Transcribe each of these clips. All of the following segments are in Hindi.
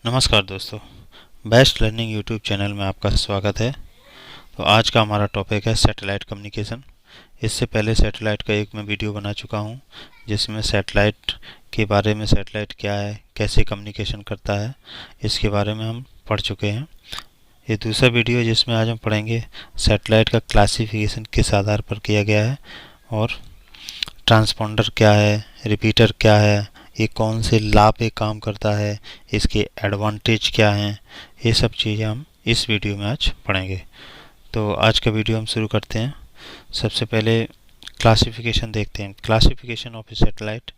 नमस्कार दोस्तों, बेस्ट लर्निंग यूट्यूब चैनल में आपका स्वागत है। तो आज का हमारा टॉपिक है सैटेलाइट कम्युनिकेशन। इससे पहले सैटेलाइट का एक मैं वीडियो बना चुका हूं, जिसमें सैटेलाइट के बारे में, सैटेलाइट क्या है, कैसे कम्युनिकेशन करता है, इसके बारे में हम पढ़ चुके हैं। ये दूसरा वीडियो जिसमें आज हम पढ़ेंगे सैटेलाइट का क्लासिफिकेशन किस आधार पर किया गया है, और ट्रांसपोंडर क्या है, रिपीटर क्या है, ये कौन से लाभ पे काम करता है, इसके एडवांटेज क्या हैं, ये सब चीज़ें हम इस वीडियो में आज पढ़ेंगे। तो आज का वीडियो हम शुरू करते हैं। सबसे पहले क्लासिफिकेशन देखते हैं। Classification of satellite.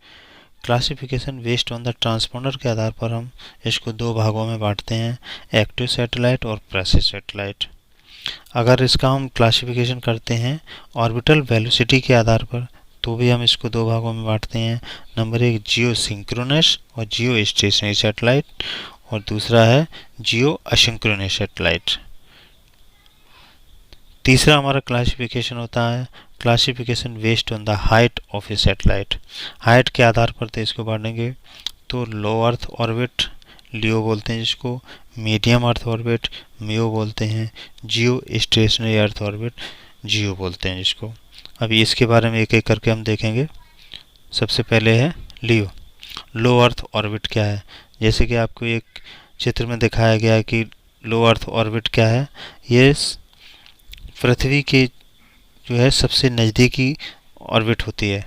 Classification based on the transponder के आधार पर हम इसको दो भागों में बांटते हैं, एक्टिव सैटेलाइट और पैसिव सैटेलाइट। अगर इसका हम क्लासिफिकेशन करते हैं ऑर्बिटल वेलोसिटी के आधार पर, तो भी हम इसको दो भागों में बांटते हैं। नंबर एक जियो सिंक्रोनस और जियो स्टेशनरी सैटेलाइट, और दूसरा है जियो असिंक्रोनस सैटेलाइट। तीसरा हमारा क्लासिफिकेशन होता है classification based on the height of a satellite. Height के आधार पर तो इसको बांटेंगे, तो लो अर्थ ऑर्बिट लियो बोलते हैं जिसको, मीडियम अर्थ ऑर्बिट मियो बोलते हैं, जियो स्टेशनरी अर्थ ऑर्बिट जियो बोलते हैं जिसको। अभी इसके बारे में एक एक करके हम देखेंगे। सबसे पहले है लियो। लो अर्थ ऑर्बिट क्या है? जैसे कि आपको एक चित्र में दिखाया गया है कि लो अर्थ ऑर्बिट क्या है। ये पृथ्वी के जो है सबसे नज़दीकी ऑर्बिट होती है,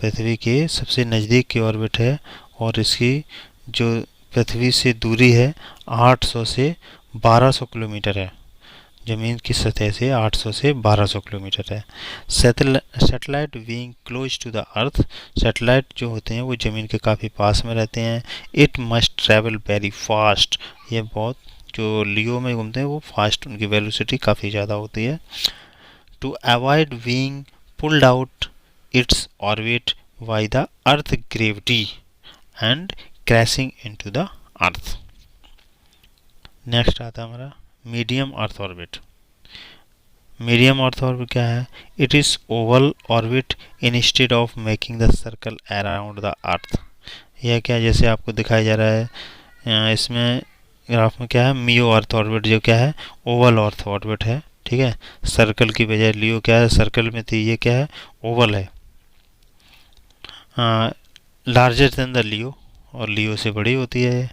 पृथ्वी के सबसे नज़दीक की ऑर्बिट है, और इसकी जो पृथ्वी से दूरी है 800 से 1200 किलोमीटर है। ज़मीन की सतह से 800 से 1200 किलोमीटर है। Satellite being close to the earth. Satellite जो होते हैं वो ज़मीन के काफ़ी पास में रहते हैं। It must travel very fast. ये बहुत जो लियो में घूमते हैं वो फास्ट, उनकी वेलोसिटी काफ़ी ज़्यादा होती है। To avoid being pulled out its orbit by the earth gravity and crashing into the earth. Next आता है हमारा medium earth orbit. Medium earth orbit क्या है? It is oval orbit instead of making the circle around the earth. यह क्या, जैसे आपको दिखाया जा रहा है इसमें ग्राफ में क्या है, मियो अर्थ ऑर्बिट जो क्या है ओवल अर्थ ऑर्बिट है, ठीक है। सर्कल की बजाय लियो क्या है, सर्कल में थी, ये क्या है ओवल है। लार्जर देन द लियो, और लियो से बड़ी होती है।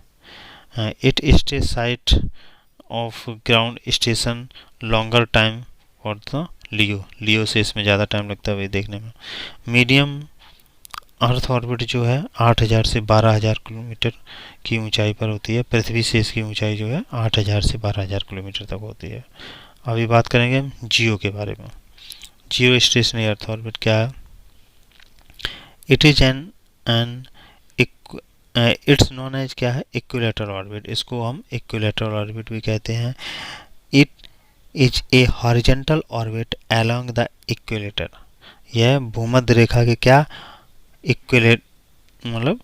It stay site of ground station longer time और द लियो से इसमें ज़्यादा टाइम लगता है देखने में। मीडियम अर्थ ऑर्बिट जो है 8000 से 12000 किलोमीटर की ऊंचाई पर होती है। पृथ्वी से इसकी ऊंचाई जो है 8000 से 12000 किलोमीटर तक होती है। अभी बात करेंगे जियो के बारे में। जियो स्टेशनरी अर्थ ऑर्बिट क्या है? It is an it's known as क्या है, इक्विलेटरल ऑर्बिट। इसको हम इक्विलेटरल ऑर्बिट भी कहते हैं। It is a horizontal orbit along the equilateral. यह भूमध्य रेखा के क्या इक्विलेट मतलब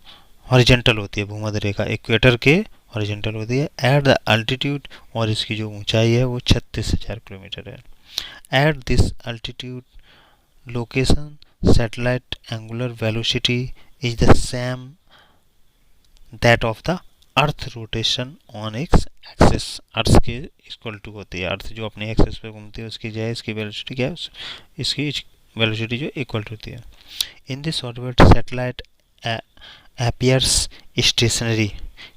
हॉरिजॉन्टल होती है, भूमध्य रेखा इक्वेटर के हॉरिजॉन्टल होती है। एट द अल्टीट्यूड, और इसकी जो ऊंचाई है वो 36,000 किलोमीटर है। At this altitude location satellite angular velocity is the same that of the earth rotation on X axis. Earth के इक्वल टू होती है, अर्थ जो अपने एक्सिस पे घूमती है उसकी जो है इसकी वेलोसिटी क्या है, इसकी वेलोसिटी जो इक्वल टू होती है। In this orbit satellite appears stationary.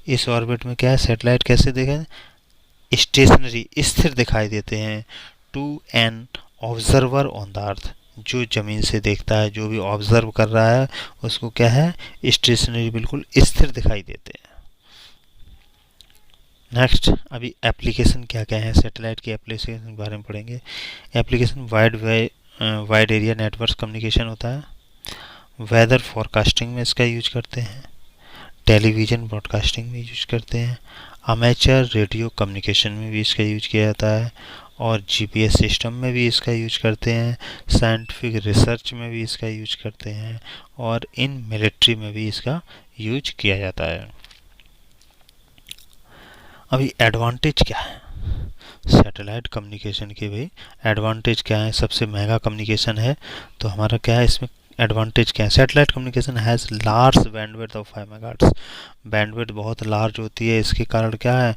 इस ऑर्बिट में क्या है, सैटेलाइट कैसे देखें, स्टेशनरी स्थिर दिखाई देते हैं। To an observer on the earth, जो ज़मीन से देखता है, जो भी ऑब्जर्व कर रहा है उसको क्या है स्टेशनरी, बिल्कुल स्थिर दिखाई देते हैं। नेक्स्ट अभी एप्लीकेशन क्या क्या है, सैटेलाइट की एप्लीकेशन के बारे में पढ़ेंगे। Application wide area network communication होता है। वेदर फॉरकास्टिंग में इसका यूज करते हैं। टेलीविज़न ब्रॉडकास्टिंग में यूज करते हैं। अमेचर रेडियो कम्युनिकेशन में भी इसका यूज किया जाता है, और जीपीएस सिस्टम में भी इसका यूज करते हैं। साइंटिफिक रिसर्च में भी इसका यूज करते हैं, और इन मिलिट्री में भी इसका यूज किया जाता है। अभी एडवांटेज क्या है सैटेलाइट कम्युनिकेशन के? भाई एडवांटेज क्या है? सबसे महंगा कम्युनिकेशन है, तो हमारा क्या है इसमें एडवांटेज क्या है? Satellite communication has large bandwidth of 5 megahertz. Bandwidth बहुत लार्ज होती है, इसके कारण क्या है,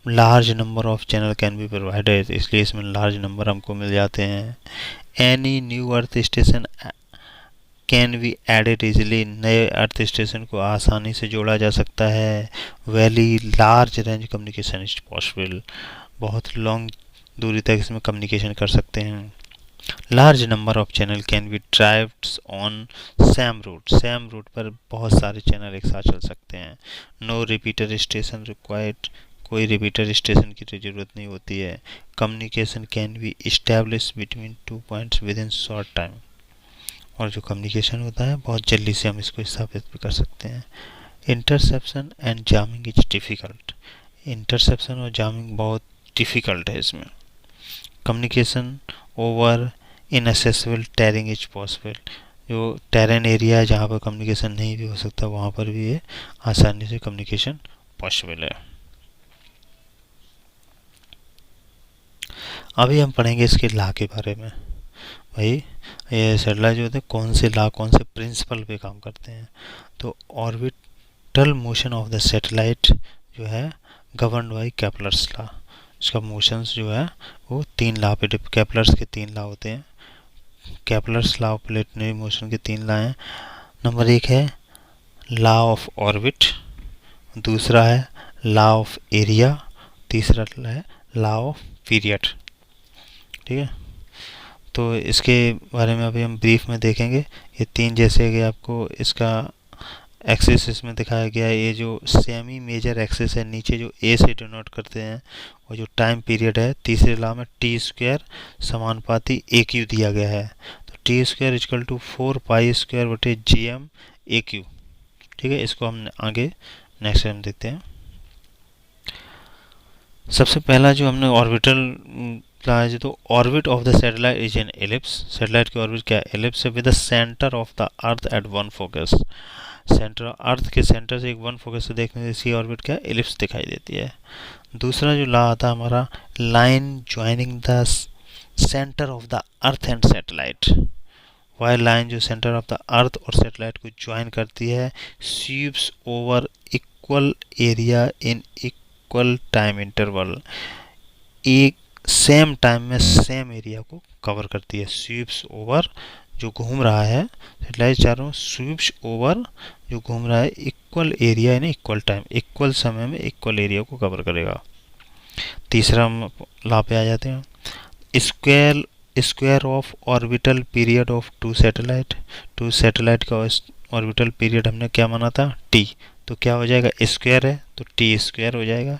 large number of channel can be provided, इसलिए इसमें लार्ज नंबर हमको मिल जाते हैं। Any new earth station can be added easily, नए अर्थ स्टेशन को आसानी से जोड़ा जा सकता है। Very large range communication is possible, बहुत लॉन्ग दूरी तक इसमें कम्युनिकेशन कर सकते हैं। Large number of channel can be drived on same route पर बहुत सारे चैनल एक साथ चल सकते हैं। नो रिपीटर स्टेशन रिक्वायर्ड, कोई रिपीटर स्टेशन की ज़रूरत नहीं होती है। Communication can be establish between 2 points within short time, और जो कम्युनिकेशन होता है बहुत जल्दी से हम इसको स्थापित भी कर सकते हैं। Interception and jamming is difficult, interception और जामिंग बहुत डिफ़िकल्ट है इसमें। Communication over inaccessible terrain is possible, जो टेरेन एरिया है जहाँ पर कम्युनिकेशन नहीं भी हो सकता वहाँ पर भी ये आसानी से कम्युनिकेशन पॉसिबल है। अभी हम पढ़ेंगे इसके लॉ के बारे में। भाई ये सैटेलाइट जो होते हैं कौन से लॉ, कौन से प्रिंसिपल पे काम करते हैं। तो orbital motion of the satellite जो है गवर्न्ड बाय केपलर्स लॉ, इसका मोशंस जो है वो 3 लॉ पे, केपलर्स के 3 लॉ होते हैं। Kepler's law of planetary motion के 3 लॉ हैं। नंबर 1 है लॉ ऑफ ऑर्बिट, दूसरा है लॉ ऑफ एरिया, तीसरा है लॉ ऑफ पीरियड। ठीक है, तो इसके बारे में अभी हम ब्रीफ में देखेंगे। ये 3 जैसे कि आपको इसका एक्सिस इसमें दिखाया गया है, ये जो सेमी मेजर एक्सिस है नीचे जो ए से डिनोट करते हैं, और जो टाइम पीरियड है तीसरे लॉ में टी स्क्वायर समानुपाती ए क्यू दिया गया है। तो t square equal to 4 pi square बटे जी एम ए क्यू। ठीक है, इसको हम आगे नेक्स्ट टाइम देखते हैं। सबसे पहला जो हमने ऑर्बिटल तो orbit of the satellite is an ellipse, satellite की ऑर्बिट क्या है, एलिप्स है, with the centre of the earth at one focus. Centre, earth के सेंटर से एक वन फोकस से देखने से इसकी ऑर्बिट क्या है, एलिप्स दिखाई देती है। दूसरा जो लॉ आता है हमारा, line joining the centre of the earth and satellite. वह लाइन जो सेंटर ऑफ द अर्थ और सैटेलाइट को ज्वाइन करती है, sweeps over equal area in equal time interval, एक सेम टाइम में सेम एरिया को कवर करती है। स्वीप्स ओवर, जो घूम रहा है सैटेलाइट चारों, स्वीप्स ओवर जो घूम रहा है equal area in equal time, equal समय में इक्वल एरिया को कवर करेगा। तीसरा लॉ पे आ जाते हैं, square of orbital period of 2 satellite. 2 satellite का ऑर्बिटल पीरियड हमने क्या माना था, टी, तो क्या हो जाएगा, स्क्वायर है तो टी स्क्वायर हो जाएगा।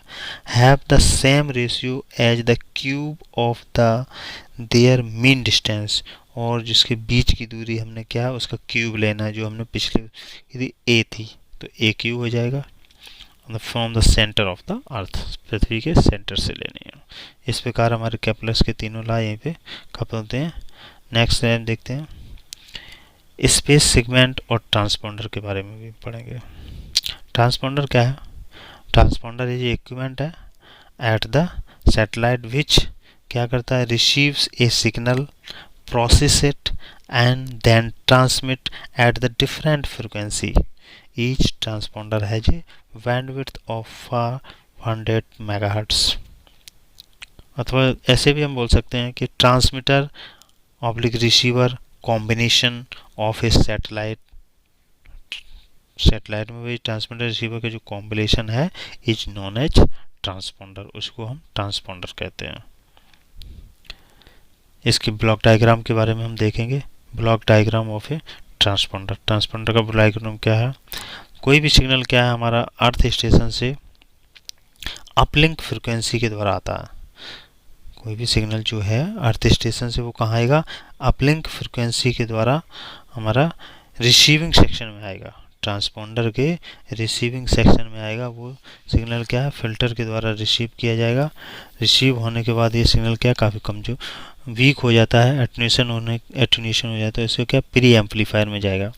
Have the same ratio as the cube of the their mean distance, और जिसके बीच की दूरी हमने क्या है उसका क्यूब लेना है, जो हमने पिछले यदि ए थी तो ए क्यूब हो जाएगा। From the centre of the earth, पृथ्वी के सेंटर से लेनी है। इस प्रकार हमारे केपलर्स के तीनों लॉ यहीं पे खत्म होते हैं। नेक्स्ट टाइम देखते हैं स्पेस सेगमेंट और ट्रांसपोंडर के बारे में भी पढ़ेंगे। ट्रांसपोंडर क्या है, ट्रांसपोंडर ये इक्विपमेंट है एट द सैटेलाइट विच क्या करता है, receives a signal, process it and then transmit at the different frequency. Each transponder has a bandwidth of 500 megahertz. अथवा ऐसे भी हम बोल सकते हैं कि transmitter oblique receiver combination of a satellite, satellite में भी ट्रांसमीटर रिसीवर का जो कॉम्बिनेशन है इज नोन एज ट्रांसपोंडर, उसको हम ट्रांसपोंडर कहते हैं। इसकी ब्लॉक डायग्राम के बारे में हम देखेंगे। Block diagram of A transponder, transponder का ब्लॉक डायग्राम क्या है, कोई भी सिग्नल क्या है हमारा अर्थ स्टेशन से अपलिंक फ्रिक्वेंसी के द्वारा आता है। कोई भी सिग्नल जो है अर्थ स्टेशन से वो कहाँ आएगा, अपलिंक फ्रिक्वेंसी के द्वारा हमारा रिसीविंग सेक्शन में आएगा। ट्रांसपोंडर के रिसीविंग सेक्शन में आएगा वो सिग्नल क्या है, फिल्टर के द्वारा रिसीव किया जाएगा। रिसीव होने के बाद ये सिग्नल क्या काफ़ी कमजोर वीक हो जाता है, एटन्यूएशन हो जाता है, इससे क्या प्री एम्पलीफायर में जाएगा।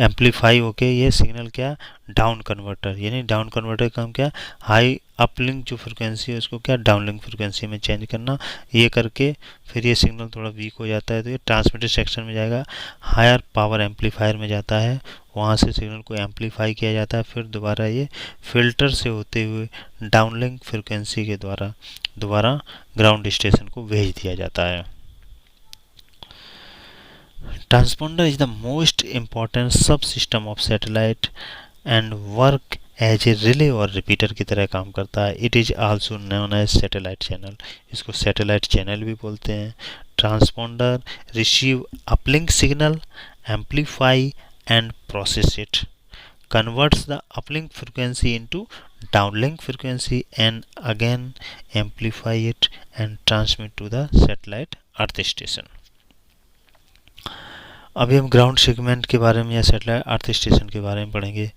एम्पलीफाई होके ये सिग्नल क्या डाउन कन्वर्टर, यानी डाउन कन्वर्टर का काम क्या हाई अपलिंक जो फ्रिक्वेंसी है उसको क्या डाउनलिंक फ्रिक्वेंसी में चेंज करना। ये करके फिर ये सिग्नल थोड़ा वीक हो जाता है तो ये ट्रांसमिटर सेक्शन में जाएगा, हायर पावर एम्पलीफायर में जाता है, वहाँ से सिग्नल को एम्पलीफाई किया जाता है, फिर दोबारा ये फिल्टर से होते हुए डाउनलिंक फ्रिक्वेंसी के द्वारा दोबारा ग्राउंड स्टेशन को भेज दिया जाता है। Transponder is the most important sub system of satellite and work as a relay और रिपीटर की तरह काम करता है। It is also known as satellite channel, इसको सैटेलाइट चैनल भी बोलते हैं। Transponder receive uplink signal, amplify and process it, converts the uplink frequency into downlink frequency and again amplify it and transmit to the satellite earth station। अभी हम ग्राउंड सेगमेंट के बारे में या सैटेलाइट अर्थ स्टेशन के बारे में पढ़ेंगे।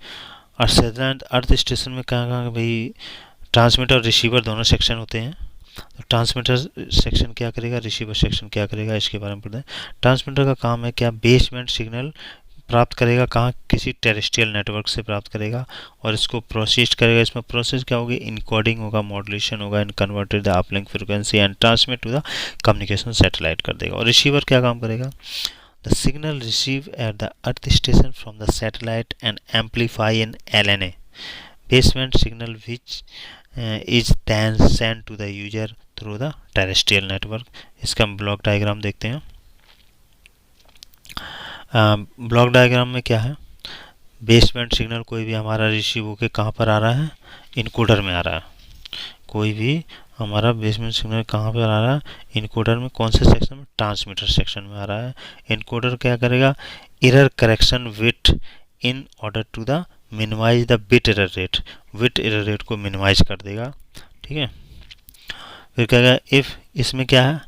और सैटेलाइट अर्थ स्टेशन में कहाँ कहाँ भाई ट्रांसमीटर और रिसीवर दोनों सेक्शन होते हैं। तो ट्रांसमीटर सेक्शन क्या करेगा, रिसीवर सेक्शन क्या करेगा, इसके बारे में पढ़ते हैं। ट्रांसमीटर का काम है क्या, बेसबैंड सिग्नल प्राप्त करेगा, कहाँ, किसी टेरेस्ट्रियल नेटवर्क से प्राप्त करेगा और इसको प्रोसेस करेगा। इसमें प्रोसेस क्या होगी, इनकोडिंग होगा, मॉड्यूलेशन होगा, and converted the uplink frequency and transmit to the communication satellite कर देगा। और रिसीवर क्या काम करेगा, the signal receive at the earth station from the satellite and amplify in LNA baseband signal which is then send to the user through the terrestrial network. इसका हम ब्लॉक डायग्राम देखते हैं। ब्लॉक डायग्राम में क्या है, बेसबैंड सिग्नल कोई भी हमारा रिसीव होकर कहाँ पर आ रहा है, इनकोडर में आ रहा है। कोई भी हमारा बेसबैंड सिग्नल कहाँ पर आ रहा है, इनकोडर में। कौन से सेक्शन में, ट्रांसमीटर सेक्शन में आ रहा है। इनकोडर क्या करेगा, error correction with in order to the minimise the bit error rate, bit error rate को मिनिमाइज कर देगा। ठीक है, फिर क्या कहेगा, इफ़ इसमें क्या है,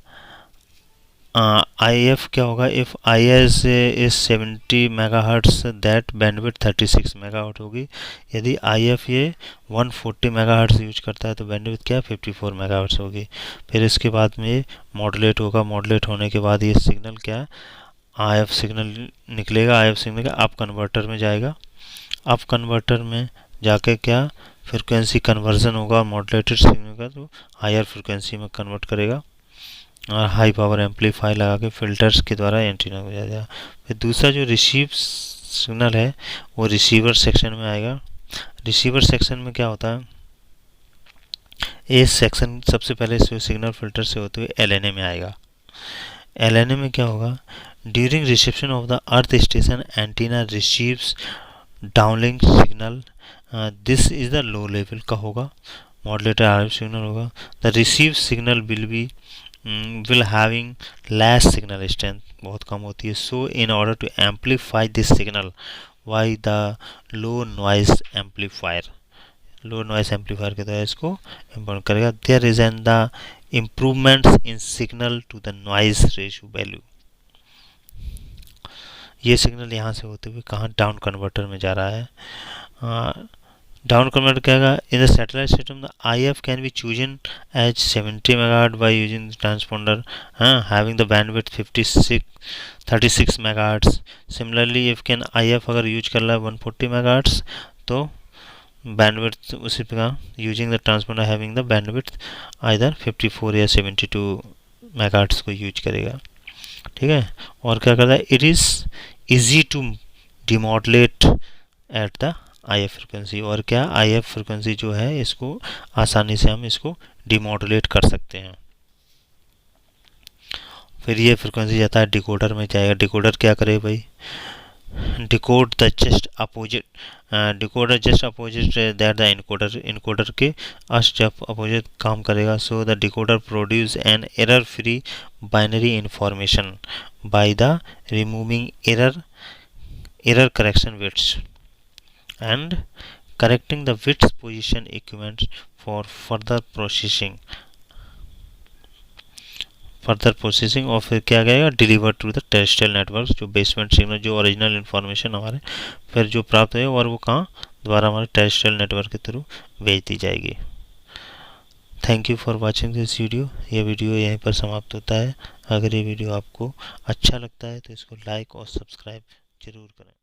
IF क्या होगा, if IS is 70 megahertz that bandwidth 36 megahertz होगी। यदि IF ये 140 मेगाहर्ट्ज यूज करता है तो बैंडविड्थ क्या है, 54 मेगाहर्ट्ज होगी। फिर इसके बाद में ये मॉडुलेट होगा, मॉडुलेट होने के बाद ये सिग्नल क्या है, IF सिग्नल निकलेगा, IF सिग्नल अप कन्वर्टर में जाएगा। अप कन्वर्टर में जाके क्या फ्रिक्वेंसी कन्वर्जन होगा, मॉडुलेटेड सिग्नल का तो हायर फ्रिक्वेंसी में कन्वर्ट करेगा और हाई पावर एम्पलीफाई लगा के फिल्टर्स के द्वारा एंटीना हो जाएगा। फिर दूसरा जो रिसीव सिग्नल है वो रिसीवर सेक्शन में आएगा। रिसीवर सेक्शन में क्या होता है, ये सेक्शन सबसे पहले सिग्नल फिल्टर से होते हुए LNA में आएगा। LNA में क्या होगा, during reception of the earth station antenna receives downlink signal, this is the low level का होगा, मॉडुलेटेड RF सिग्नल होगा। The receive signal will having less signal strength, बहुत कम होती है। So in order to amplify this signal by the low noise amplifier, low noise amplifier के द्वारा इसको इम्प्रूव करेगा। There is an the improvements in signal to the noise ratio value, ये सिग्नल यहाँ से होते हुए कहाँ, डाउन कन्वर्टर में जा रहा है। डाउन कन्वर्टर क्या है, in the satellite system the IF can be chosen as 70 megahertz by using transponder having the bandwidth 36 megahertz. Similarly if can IF अगर यूज कर रहा है 140 मेगाहर्ट्ज तो बैंडविड्थ उसी प्रकार using the transponder having the bandwidth either 54 या 72 मेगाहर्ट्ज को यूज करेगा। ठीक है, और क्या करता है, it is easy to demodulate at the IF frequency, और क्या IF फ्रिक्वेंसी जो है इसको आसानी से हम इसको डिमॉडुलेट कर सकते हैं। फिर ये फ्रिक्वेंसी जाता है डिकोडर में जाएगा। डिकोडर क्या करे भाई, decode the just opposite, decoder just opposite that the encoder, encoder के जब अपोजिट काम करेगा। So the decoder produce an error free binary information by the removing error correction bits and correcting the bits position equivalent for further processing और फिर क्या करेगा, deliver to the terrestrial network, जो बेसबैंड सिग्नल जो ओरिजिनल इन्फॉर्मेशन हमारे फिर जो प्राप्त है और वो कहाँ द्वारा हमारे टेरेस्ट्रियल नेटवर्क के थ्रू भेज दी जाएगी। Thank you for watching this video. ये वीडियो यहीं पर समाप्त होता है। अगर ये वीडियो आपको अच्छा लगता है तो इसको लाइक और सब्सक्राइब जरूर करें।